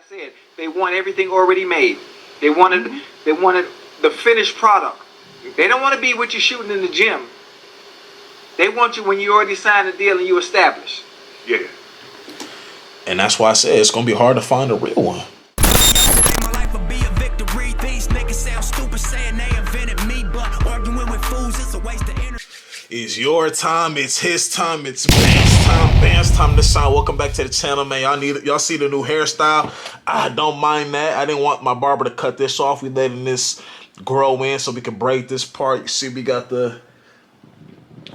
said, they want everything already made. They wanted the finished product. They don't want to be what you're shooting in the gym. They want you when you already signed the deal and you established. Yeah. And that's why I said it's gonna be hard to find a real one. It's your time, it's his time, it's Bam's time to shine. Welcome back to the channel, man. Y'all see the new hairstyle? I don't mind that. I didn't want my barber to cut this off. We letting this grow in so we can braid this part. You see we got the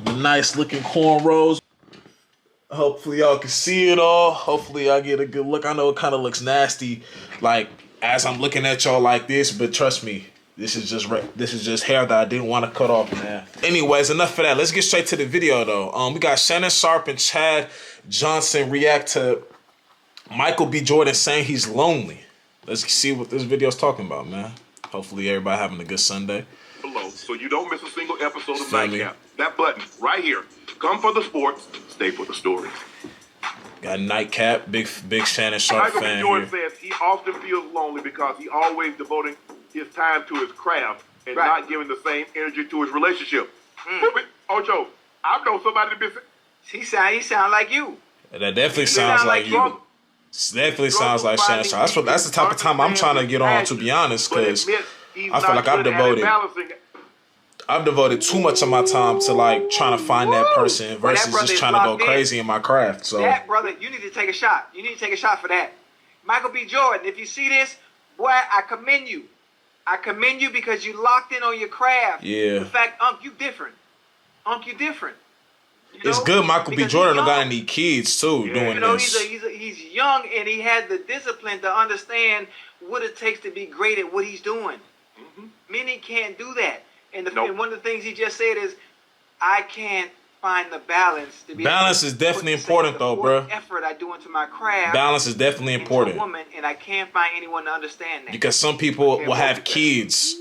nice looking cornrows. Hopefully y'all can see it all. Hopefully I get a good look. I know it kind of looks nasty, like as I'm looking at y'all like this, but trust me, this is just hair that I didn't want to cut off, man. Anyways, enough of that. Let's get straight to the video though. We got Shannon, Sharpe, and Chad Johnson react to Michael B. Jordan saying he's lonely. Let's see what this video is talking about, man. Hopefully everybody having a good Sunday. Below, so you don't miss a single episode of Nightcap. That button right here. Come for the sports, stay for the stories. Got Nightcap, big Shannon Sharpe fan here. Michael B. Jordan says he often feels lonely because he always devoting his time to his craft and not giving the same energy to his relationship. Ocho, I know somebody that's been... He sound like you. That definitely sounds like you. Definitely sounds like Shannon Sharpe. That's the type of time I'm trying to get on, to be honest, because I feel like I've devoted too much of my time to like trying to find that person versus just trying to go crazy in my craft. So that brother, you need to take a shot. You need to take a shot for that. Michael B. Jordan, if you see this, boy, I commend you. I commend you because you locked in on your craft. Yeah. In fact, you different. You different. You know? It's good Michael B. Jordan don't got any kids too doing this. He's young and he had the discipline to understand what it takes to be great at what he's doing. Many can't do that. And, and one of the things he just said is, I can't find the balance to be. Balance is definitely important though, bro. Effort I do into my craft. Balance is definitely important. Woman, and I can't find anyone to understand that. Because some people will have kids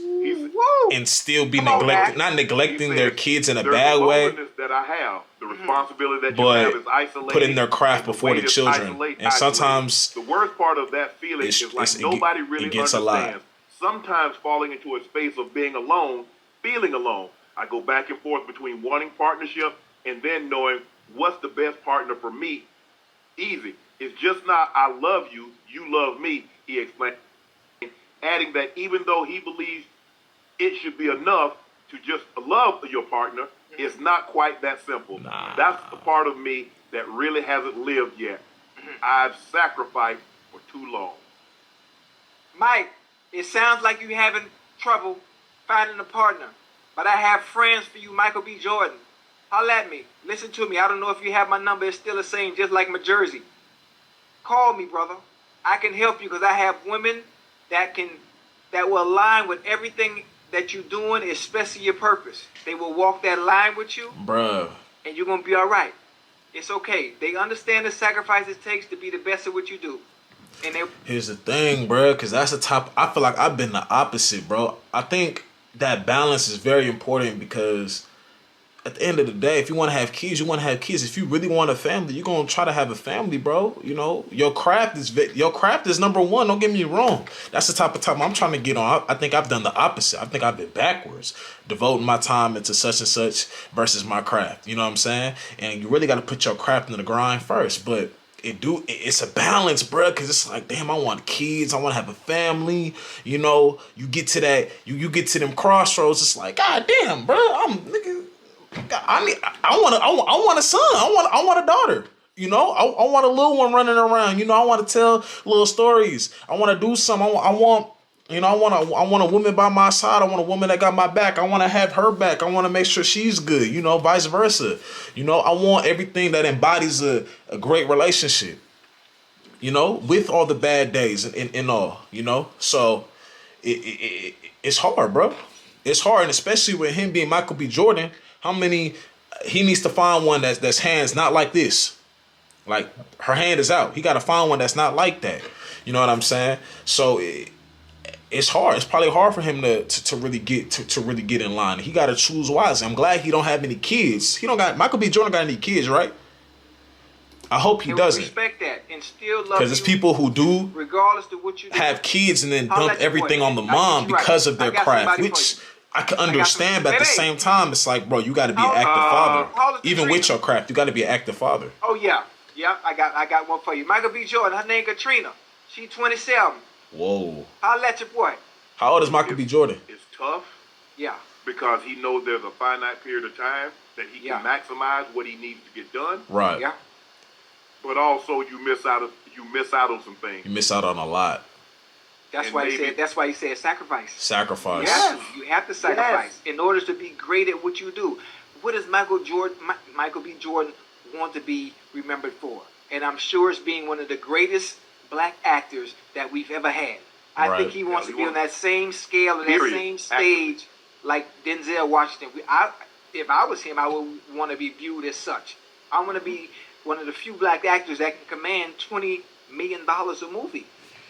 and still be not neglecting their kids in a bad way. That I have, the responsibility that you have is isolated, putting their craft before the children. And sometimes the worst part of that feeling is like nobody really understands. Sometimes falling into a space of being alone, feeling alone. I go back and forth between wanting partnership and then knowing what's the best partner for me. Easy. It's just not I love you, you love me, he explained. Adding that even though he believes it should be enough to just love your partner, it's not quite that simple. Nah. That's the part of me that really hasn't lived yet. I've sacrificed for too long. Mike, it sounds like you're having trouble finding a partner. But I have friends for you, Michael B. Jordan. Holla at me. Listen to me. I don't know if you have my number. It's still the same, just like my jersey. Call me, brother. I can help you because I have women that will align with everything that you're doing, especially your purpose. They will walk that line with you. Bruh. And you're going to be all right. It's okay. They understand the sacrifice it takes to be the best at what you do. And here's the thing, bro, because that's the top. I feel like I've been the opposite, bro. I think that balance is very important because at the end of the day, if you want to have kids, you want to have kids. If you really want a family, you're going to try to have a family, bro. You know, your craft is number one. Don't get me wrong. That's the type of time I'm trying to get on. I think I've done the opposite. I think I've been backwards, devoting my time into such and such versus my craft. You know what I'm saying? And you really got to put your craft in the grind first. But it's a balance, bro, because it's like, damn, I want kids, I want to have a family, you know. You get to that, you get to them crossroads, it's like, god damn, bro, I want a son, I want a daughter, you know. I want a little one running around, you know. I want to tell little stories, I want to do something, I want a woman by my side. I want a woman that got my back. I want to have her back. I want to make sure she's good, you know, vice versa. You know, I want everything that embodies a great relationship, you know, with all the bad days and all, you know. So it's hard, bro. It's hard, and especially with him being Michael B. Jordan, he needs to find one that's hands not like this. Like, her hand is out. He got to find one that's not like that. You know what I'm saying? So it's hard. It's probably hard for him to really get in line. He got to choose wisely. I'm glad he don't have any kids. Michael B. Jordan got any kids, right? I hope he doesn't. Respect that and still love you. Because there's people who do, regardless of what you do, have kids and then dump everything on the mom because of their craft, which I can understand. But at the same time, it's like, bro, you got to be an active father. Even with your craft, you got to be an active father. Oh yeah, yeah. I got one for you. Michael B. Jordan. Her name Katrina. She 27. Whoa. Holla at your boy. How old is Michael B. Jordan? It's tough. Yeah. Because he knows there's a finite period of time that he can maximize what he needs to get done. Right. Yeah. But also you miss out on some things. You miss out on a lot. That's why he said sacrifice. Sacrifice. Yes, you have to sacrifice in order to be great at what you do. What does Michael B. Jordan want to be remembered for? And I'm sure it's being one of the greatest black actors that we've ever had. I think he wants to be on that same scale and that same stage like Denzel Washington. If I was him, I would want to be viewed as such. I want to be one of the few black actors that can command $20 million a movie.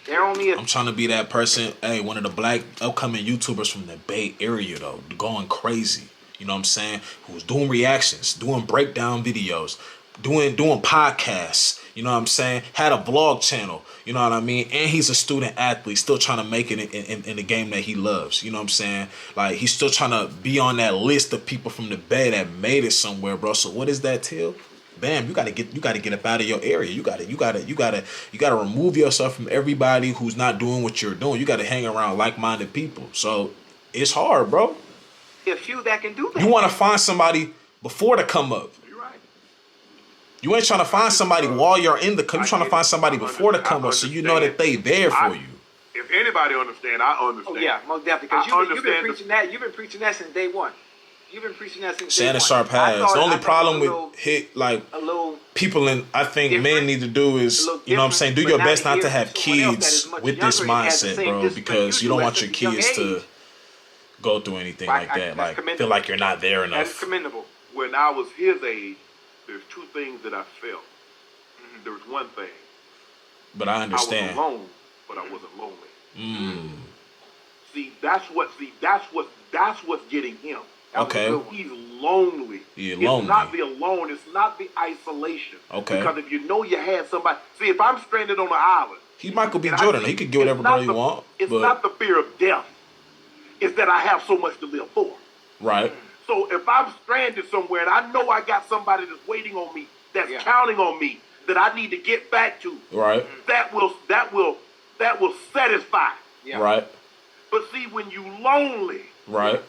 I'm trying to be that person. Hey, one of the black upcoming YouTubers from the Bay Area, though, going crazy. You know what I'm saying? Who's doing reactions, doing breakdown videos, doing podcasts. You know what I'm saying? Had a vlog channel. You know what I mean? And he's a student athlete, still trying to make it in the game that he loves. You know what I'm saying? Like, he's still trying to be on that list of people from the Bay that made it somewhere, bro. So what is that, Till? Bam, you gotta get up out of your area. You gotta remove yourself from everybody who's not doing what you're doing. You gotta hang around like-minded people. So it's hard, bro. A few that can do that. You wanna find somebody before the come up. You're right. You ain't trying to find somebody while you're in the come. You're trying to find somebody before the come up, so you know that they there for you. If anybody understand, I understand. Oh yeah, most definitely. Because you've been preaching that. You've been preaching that since day one. You've been preaching that since Shannon day one. Sharpe has. The only problem with people and I think men need to do is, you know what I'm saying, do your best not to have kids with this mindset, bro, because you don't want your kids to go through anything like that. Like, feel like you're not there enough. That's commendable. When I was his age, there's two things that I felt. There was one thing. But I understand. I was alone, but I wasn't lonely. See, that's what's getting him. Okay. He's lonely. He's lonely. It's not the alone. It's not the isolation. Okay. Because if you know you had somebody. See, if I'm stranded on an island. He Michael B. Jordan. He could get whatever girl he want. It's not the fear of death. It's that I have so much to live for. Right. So if I'm stranded somewhere and I know I got somebody that's waiting on me, that's counting on me, that I need to get back to. Right. That will satisfy. Yeah. Right. But see, when you lonely. Right.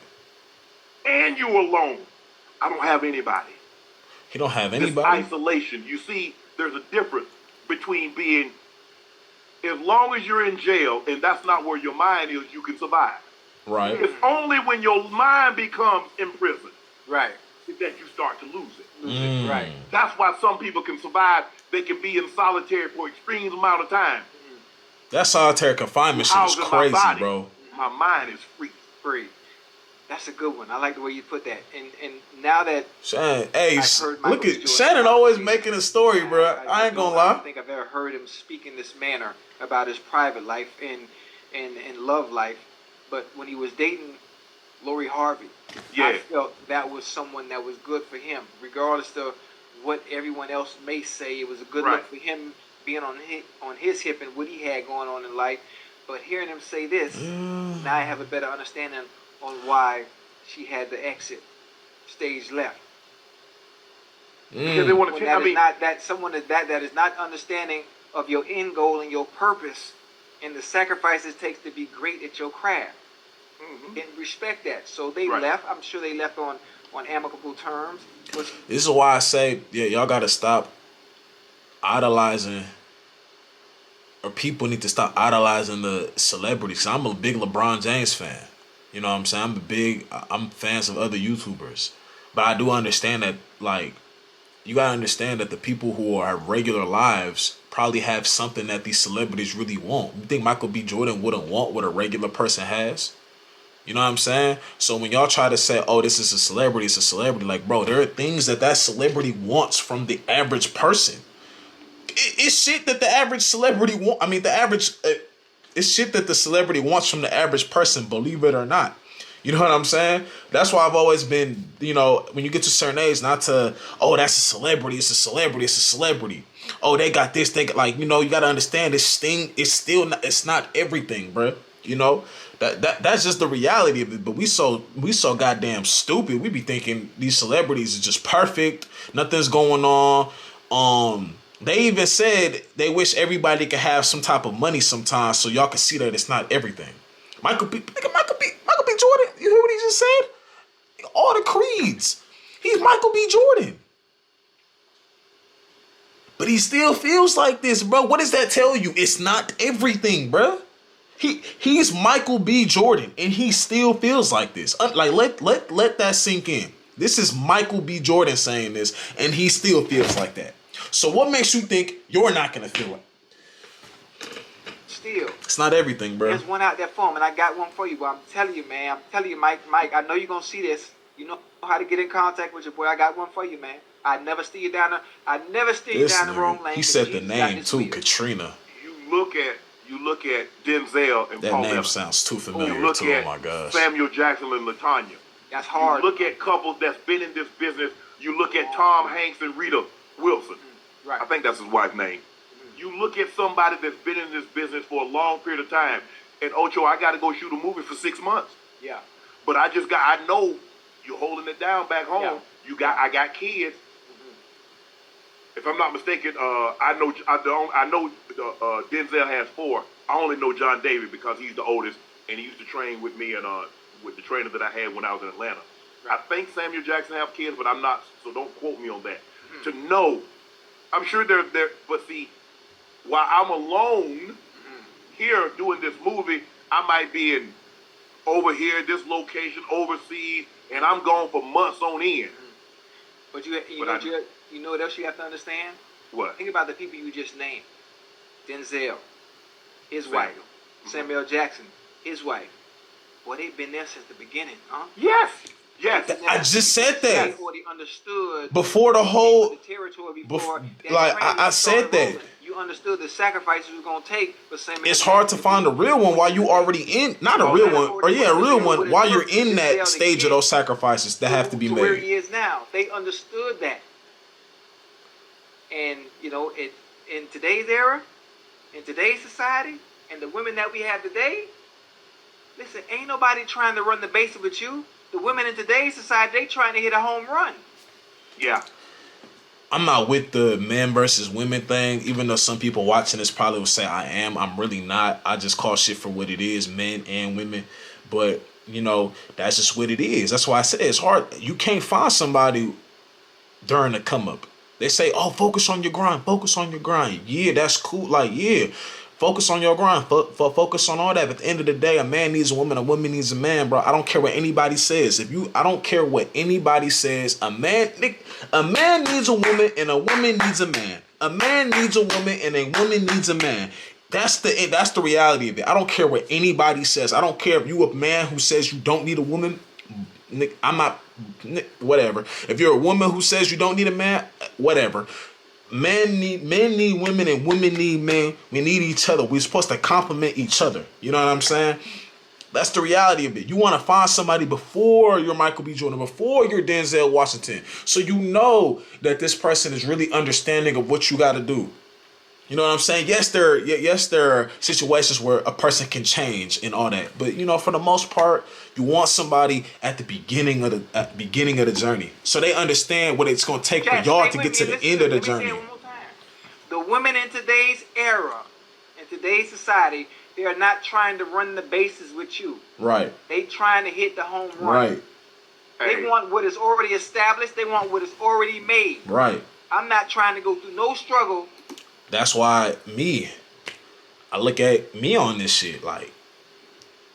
And you alone. I don't have anybody. He don't have anybody? This isolation. You see, there's a difference between being, as long as you're in jail and that's not where your mind is, you can survive. Right. It's only when your mind becomes imprisoned. Right. That you start to lose it. Right. That's why some people can survive. They can be in solitary for extreme amount of time. That solitary confinement shit is crazy, bro. My mind is free. That's a good one. I like the way you put that. And now that Shannon, hey, look at Shannon always making a story, bro. I ain't gonna lie. I don't think I've ever heard him speak in this manner about his private life and love life. But when he was dating Lori Harvey, I felt that was someone that was good for him, regardless of what everyone else may say. It was a good look for him being on his hip and what he had going on in life. But hearing him say this, now I have a better understanding on why she had the exit stage left. Because they want to someone that is not understanding of your end goal and your purpose and the sacrifice it takes to be great at your craft. And respect that. So they left. I'm sure they left on amicable terms. This is why I say, y'all gotta stop idolizing, or people need to stop idolizing the celebrities. I'm a big LeBron James fan. You know what I'm saying? I'm fans of other YouTubers. But I do understand that, like, you gotta understand that the people who have regular lives probably have something that these celebrities really want. You think Michael B. Jordan wouldn't want what a regular person has? You know what I'm saying? So when y'all try to say, oh, this is a celebrity, it's a celebrity, like, bro, there are things that celebrity wants from the average person. It's shit that the average celebrity want. I mean, it's shit that the celebrity wants from the average person, believe it or not. You know what I'm saying? That's why I've always been, when you get to a certain age, not to, oh, that's a celebrity, it's a celebrity, it's a celebrity. Oh, they got this, they got, like, you got to understand this thing is still not, it's not everything, bro. That's just the reality of it. But we so goddamn stupid. We be thinking these celebrities are just perfect. Nothing's going on. They even said they wish everybody could have some type of money sometimes, so y'all can see that it's not everything. Michael B. Jordan. You hear what he just said? All the creeds. He's Michael B. Jordan. But he still feels like this, bro. What does that tell you? It's not everything, bro. He's Michael B. Jordan, and he still feels like this. Like let that sink in. This is Michael B. Jordan saying this, and he still feels like that. So what makes you think you're not gonna feel it? Still, it's not everything, bro. There's one out there for him, and I got one for you. But I'm telling you, man. I'm telling you, Mike. I know you're gonna see this. You know how to get in contact with your boy. I got one for you, man. I never steer you down the wrong lane. He said the name too, Katrina. You look at Denzel and that Paul name Evans. Sounds too familiar. You look too. at Oh my gosh. Samuel Jackson and LaTanya. That's hard. You look at couples that's been in this business. You look at Tom Hanks and Rita Wilson. Right. I think that's his wife's name. You look at somebody that's been in this business for a long period of time. And Ocho, I got to go shoot a movie for 6 months. Yeah. But I know you're holding it down back home. Yeah. I got kids. If I'm not mistaken, I know Denzel has 4. I only know John David because he's the oldest, and he used to train with me and with the trainer that I had when I was in Atlanta. Right. I think Samuel Jackson have kids, but I'm not, so don't quote me on that. To know, I'm sure they're but see, while I'm alone here doing this movie, I might be in over here, this location, overseas, and I'm gone for months on end. But you know what else you have to understand? What? Think about the people you just named. Denzel, his wife. Samuel Jackson, his wife. Boy, they've been there since the beginning, huh? Yes. I just said that. They already understood before the whole the territory before. I said that. Rolling. You understood the sacrifices it was gonna take for Samuel. It's hard to find a real one while you already in, not a real one, or a real one while you're in that stage of those sacrifices that have to be made. Where he is now, they understood that. And in today's era, in today's society, and the women that we have today, listen, ain't nobody trying to run the base with you. The women in today's society, they trying to hit a home run. Yeah. I'm not with the men versus women thing, even though some people watching this probably will say I am. I'm really not. I just call shit for what it is, men and women. But, that's just what it is. That's why I said it's hard. You can't find somebody during the come up. They say, oh, focus on your grind. Focus on your grind. Yeah, that's cool. Like, yeah. Focus on your grind. Focus on all that. But at the end of the day, a man needs a woman needs a man, bro. I don't care what anybody says. I don't care what anybody says. A man needs a woman and a woman needs a man. A man needs a woman and a woman needs a man. That's the reality of it. I don't care what anybody says. I don't care if you a man who says you don't need a woman. I'm not. Whatever. If you're a woman who says you don't need a man, whatever. Men need women and women need men. We need each other. We're supposed to complement each other. You know what I'm saying? That's the reality of it. You want to find somebody before you're Michael B. Jordan, before you're Denzel Washington, so you know that this person is really understanding of what you got to do. You know what I'm saying? Yes, there are situations where a person can change and all that, but for the most part, you want somebody at the beginning of the journey, so they understand what it's going to take for y'all to get to the end of the journey. Let me say it one more time. The women in today's era, in today's society, they are not trying to run the bases with you. Right. They trying to hit the home run. Right. They want what is already established. They want what is already made. Right. I'm not trying to go through no struggle. That's why I look at me on this shit. Like,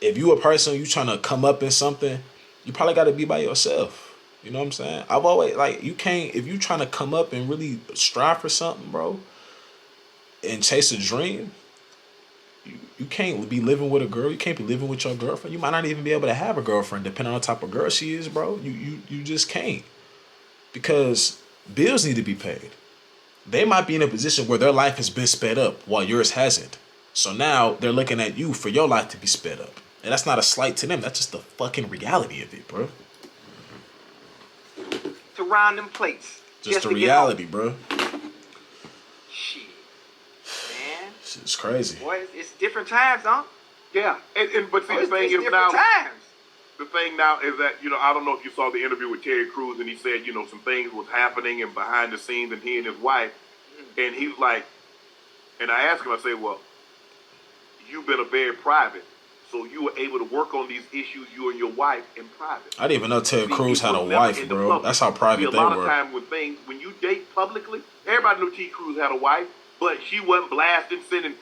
if you a person, you trying to come up in something, you probably got to be by yourself. You know what I'm saying? I've always, you can't, if you trying to come up and really strive for something, bro, and chase a dream, you can't be living with a girl. You can't be living with your girlfriend. You might not even be able to have a girlfriend, depending on the type of girl she is, bro. You just can't. Because bills need to be paid. They might be in a position where their life has been sped up while yours hasn't. So now they're looking at you for your life to be sped up. And that's not a slight to them. That's just the fucking reality of it, bro. To round them plates. Just the reality, bro. Shit. Man. It's crazy. Boy, it's different times, huh? Yeah. But see, the thing is now, the thing now is that, I don't know if you saw the interview with Terry Crews, and he said, some things was happening and behind the scenes, and he and his wife, and he was like, and I asked him, I said, well, you've been a very private, so you were able to work on these issues, you and your wife, in private. I didn't even know Terry Crews had a wife, bro. That's how private they were. A lot of times when you date publicly, everybody knew T. Crews had a wife, but she wasn't blasting, sending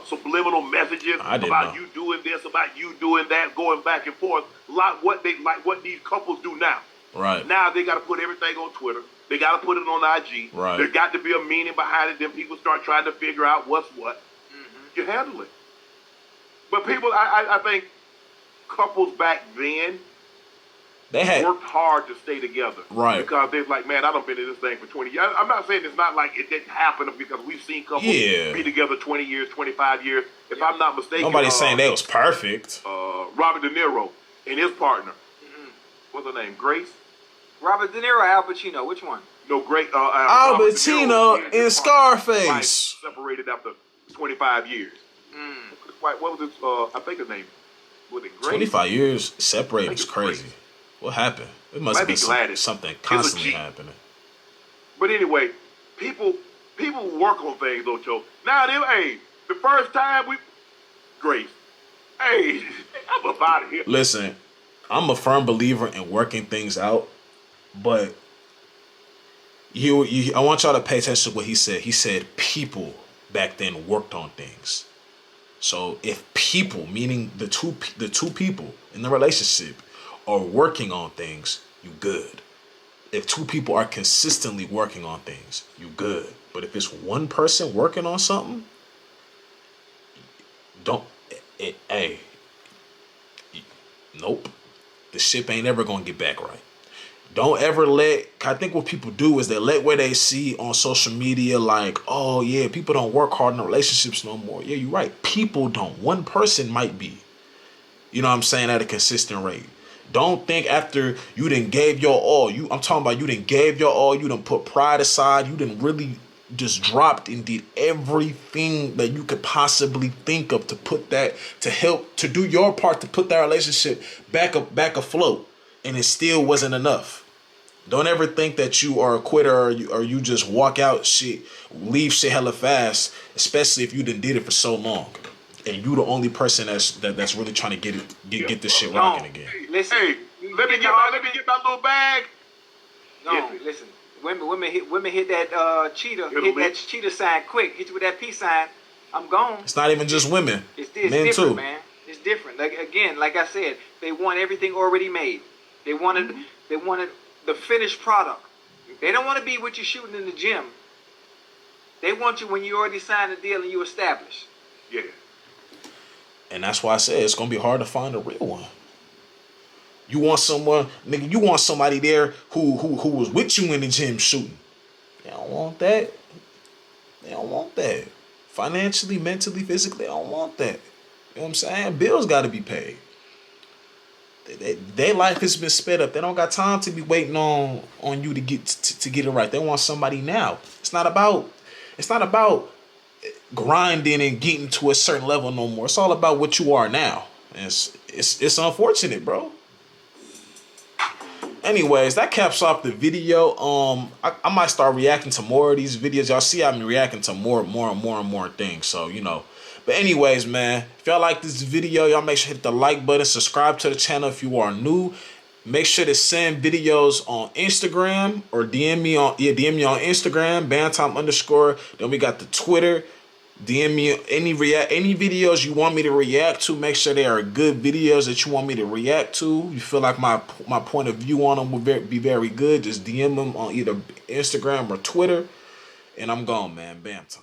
subliminal messages about you doing this, about you doing that, going back and forth. What these couples do now. Right. Now they got to put everything on Twitter. They got to put it on IG. Right. There's got to be a meaning behind it. Then people start trying to figure out what's what. Mm-hmm. You handle it. But people, I think couples back then worked hard to stay together. Right. Because they're like, man, I done been in this thing for 20 years. I'm not saying it's not like it didn't happen because we've seen couples be together 20 years, 25 years. If I'm not mistaken. Nobody's saying they was perfect. Robert De Niro and his partner. Mm-hmm. What's her name? Grace? Robert De Niro or Al Pacino? Which one? No, Al Pacino in Scarface. Separated after 25 years. What was his, I think his name, was it Grace? 25 years separated is crazy. Grace. What happened? It must be something constantly happening. But anyway, people work on things, though, Joe. Now, the first time Grace, I'm up out of here. Listen, I'm a firm believer in working things out, but I want y'all to pay attention to what he said. He said people back then worked on things. So if people, meaning the two people in the relationship, are working on things, you good. If two people are consistently working on things, you good. But if it's one person working on something, nope. The ship ain't ever gonna get back right. Don't ever I think what people do is they let what they see on social media like, oh yeah, people don't work hard in relationships no more. Yeah, you're right. People don't. One person might be, at a consistent rate. Don't think after you done gave your all, I'm talking about you done gave your all, you done put pride aside, you done really just dropped and did everything that you could possibly think of to help, to do your part to put that relationship back afloat, and it still wasn't enough. Don't ever think that you are a quitter or you just walk out shit, leave shit hella fast, especially if you done did it for so long. And you the only person that's really trying to get this shit rocking again. Listen, let me get my little bag. No, listen. Women hit that cheetah sign quick. Hit you with that peace sign. I'm gone. It's not even just women. It's men different, too, man. It's different. Like I said, they want everything already made. They wanted the finished product. They don't want to be what you're shooting in the gym. They want you when you already signed the deal and you established. Yeah. And that's why I said it's gonna be hard to find a real one. You want someone, nigga, you want somebody there who was with you in the gym shooting. They don't want that. They don't want that. Financially, mentally, physically, they don't want that. You know what I'm saying? Bills gotta be paid. Their life has been sped up. They don't got time to be waiting on you to get it right. They want somebody now. It's not about grinding and getting to a certain level no more. It's all about what you are now. And it's unfortunate, bro. Anyways, that caps off the video. I might start reacting to more of these videos. Y'all see I've been reacting to more things. So, But anyways, man, if y'all like this video, y'all make sure to hit the like button, subscribe to the channel if you are new. Make sure to send videos on Instagram or DM me on Instagram, BamTime_. Then we got the Twitter. DM me any videos you want me to react to. Make sure they are good videos that you want me to react to. You feel like my point of view on them would be very good. Just DM them on either Instagram or Twitter. And I'm gone, man. BamTime.